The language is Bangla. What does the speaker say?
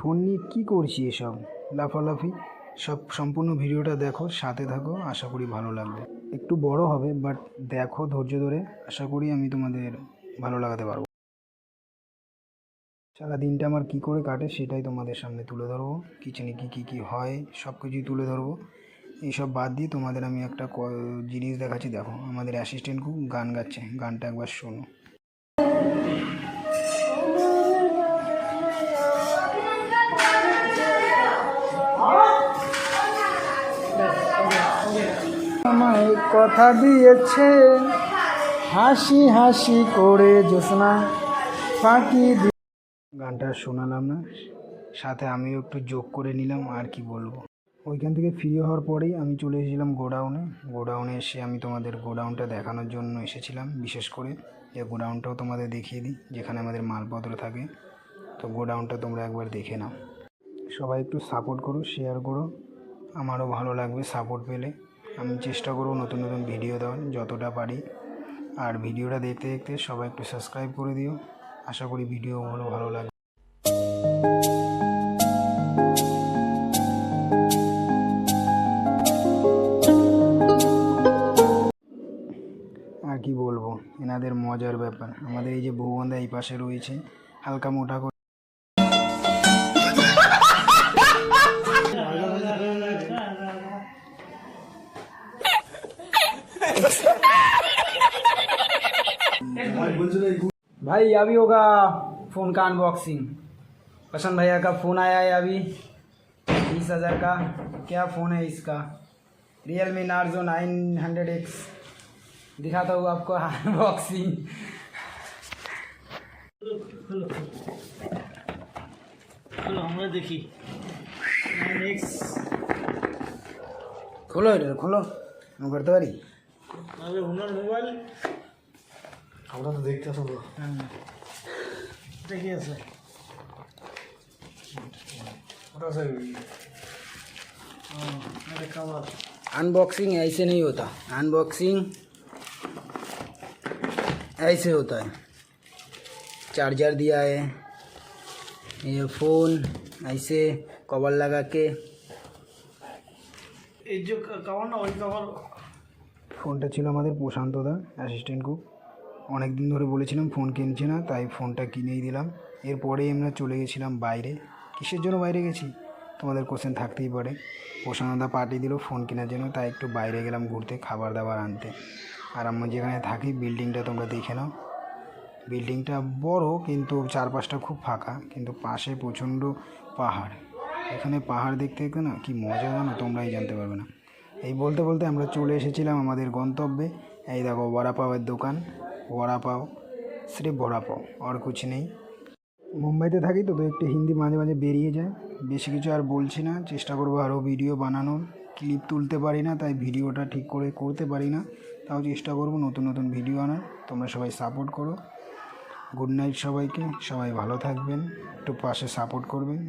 ফোন নিয়ে কী করছি এসব লাফালাফি। সব সম্পূর্ণ ভিডিওটা দেখো, সাথে থাকো, আশা করি ভালো লাগবে। একটু বড় হবে বাট দেখো ধৈর্য ধরে, আশা করি আমি তোমাদের ভালো লাগাতে পারবো। সারা দিনটা আমার কী করে কাটে সেটাই তোমাদের সামনে তুলে ধরবো। কিচেনে কী হয় সব কিছুই তুলে ধরবো। এইসব বাদ দিয়ে তোমাদের আমি একটা জিনিস দেখাচ্ছি। দেখো আমাদের অ্যাসিস্ট্যান্ট খুব গান গাচ্ছে, গানটা একবার শোনো। আমায় কথা দিয়েছে হাসি হাসি করে জ্যোৎস্না ফাঁকি। গানটা শোনালাম না, সাথে আমিও একটু যোগ করে নিলাম। আর কি বলবো, ওইখান থেকে ফ্রি হওয়ার পরেই আমি চলে এসেছিলাম গোডাউনে এসে আমি তোমাদের গোডাউনটা দেখানোর জন্য এসেছিলাম। বিশেষ করে যে গোডাউনটাও তোমাদের দেখিয়ে দিই, যেখানে আমাদের মালপত্র থাকে। তো গোডাউনটা তোমরা একবার দেখে নাও। সবাই একটু সাপোর্ট করো, শেয়ার করো, আমারও ভালো লাগবে সাপোর্ট পেলে। আমি চেষ্টা করব নতুন নতুন ভিডিও দেওয়ার যতটা পারি। আর ভিডিওটা দেখতে দেখতে সবাই একটু সাবস্ক্রাইব করে দিও। আশা করি ভিডিওগুলো ভালো লাগবে। আর কি বলবো, এনাদের মজার ব্যাপার। আমাদের এই যে ভুবনদা এই পাশে রয়েছে, হালকা মোটা করে भाई अभी होगा फ़ोन का अनबॉक्सिंग। पसंद भैया का फ़ोन आया है अभी 20,000 का। क्या फ़ोन है इसका? Realme Narzo 900X। दिखाता हूँ आपको अनबॉक्सिंग। চলো আমরা দেখি 9X। खोलो এটা खोलो, আমি করতে পারি। আরে ওনার মোবাইল আমরা তো দেখতে আসবো। এটা কি আছে? ওটা আছে আরে কভার। अनबॉक्सिंग ऐसे नहीं होता, अनबॉक्सिंग ऐसे होता है। चार्जर दिया है, ये फ़ोन ऐसे कवर लगा के। এই যে কভার না, ওই কভার। ফোনটা ছিল আমাদের প্রশান্তদা অ্যাসিস্ট্যান্ট কুক। অনেক দিন ধরে বলেছিলাম ফোন কিনছে না, তাই ফোনটা কিনেই দিলাম। এরপরেই আমরা চলে গেছিলাম বাইরে। কিসের জন্য বাইরে গেছি তোমাদের কোশ্চেন থাকতেই পারে। প্রশান্তদা পাঠিয়ে দিল ফোন কেনার জন্য, তাই একটু বাইরে গেলাম ঘুরতে, খাবার দাবার আনতে। আর আমরা যেখানে থাকি বিল্ডিংটা তোমরা দেখে নাও। বিল্ডিংটা বড় কিন্তু চারপাশটা খুব ফাঁকা, কিন্তু পাশে প্রচণ্ড পাহাড়। এখানে পাহাড় দেখতে দেখতে না কি মজা জানো, তোমরাই জানতে পারবে না। এই বলতে বলতে আমরা চলে এসেছিলাম আমাদের গন্তব্যে। এই দেখো বড়া পাওয়ের দোকান, বড়া পাও, সির্ফ বড়া পাও, আর কুছ নেই। মুম্বাইতে থাকি তো একটু হিন্দি মাঝে মাঝে বেরিয়ে যায়। বেশি কিছু আর বলছি না, চেষ্টা করবো আরও ভিডিও বানানোর। ক্লিপ তুলতে পারি না, তাই ভিডিওটা ঠিক করে করতে পারি না। তাও চেষ্টা করবো নতুন নতুন ভিডিও আনার। তোমরা সবাই সাপোর্ট করো। গুড নাইট সবাইকে, সবাই ভালো থাকবেন, একটু পাশে সাপোর্ট করবেন।